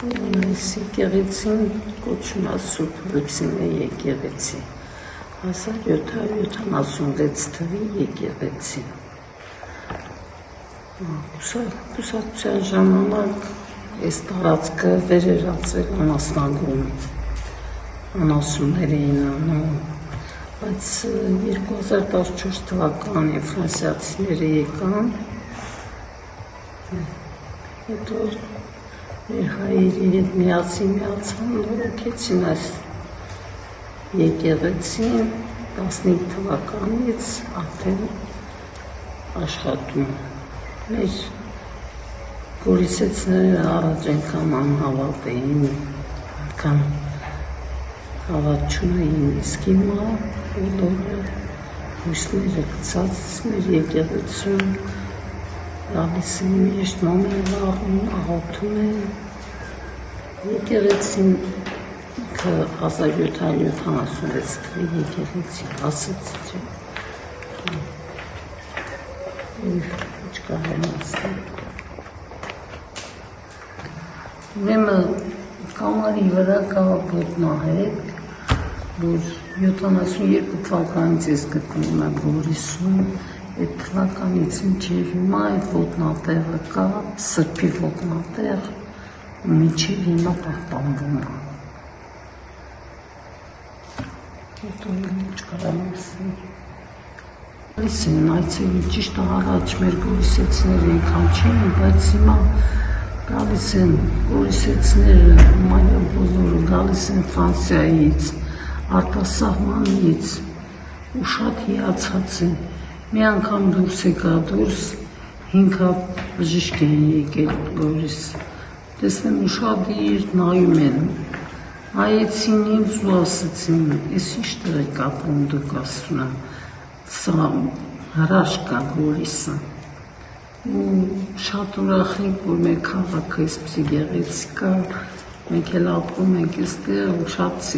Այս եկեղեցին կոչվում է Սուրբ Լուսինե եկեղեցի, 1776 թվի եկեղեցի։ Կուսակցության ժամանակ այս տարածքը վերերացվել անասնագում, անասուններ էին անում, բայց 2014 թվականին ֆրանսիացիները եկան, հետո մեր հայերի հետ միացան, նորոգեցին այս եկեղեցին, 15 թվականից արդեն աշխատում։ Մեր գորիսեցիները առաջ այնքան անհավատ էին, այնքան հավատ չունեին, իսկ հիմա բոլորը հույսները գցած մեր եկեղեցում գալիս են միշտ մամեն վաղում, աղոթում են։ Եկեղեցին 1776 թվի եկեղեցի, ասեցի չէ։ Չկարեմ ասել։ Ուրեմն կամարի վրա կա ոտնահետ, որ 72 թվականից ես գտնվում եմ Գորիսում, այդ թվականից մինչև հիմա այդ ոտնատեղը կա, սրբի ոտնատեղ, մինչև հիմա պահպանվում է։ Հետո չկարամ ասել։ Գալիս են այցելի, ճիշտ առաջ մեր գորիսեցիները այնքան չէին, բայց հիմա գալիս են գորիսեցիները, մանյա բոլորը գալիս են Ֆրանսիայից, արտասահմանից ու շատ հիացած են։ Մի անգամ դուրս եկա դուրս, 5 հատ բժիշկ են եկել Գորիս, տեսնեմ ուշադիր նայում են, նայեցին ինձ ու ասեցին, ես ինչ տեղ եք ապրում դուք, ասում եմ, սա հրաշք կա Գորիսը, ու շատ ուրախ ենք, որ մեր քաղաքը այսպիսի գեղեցիկ կա, մենք էլ ապրում ենք այստեղ ու շատ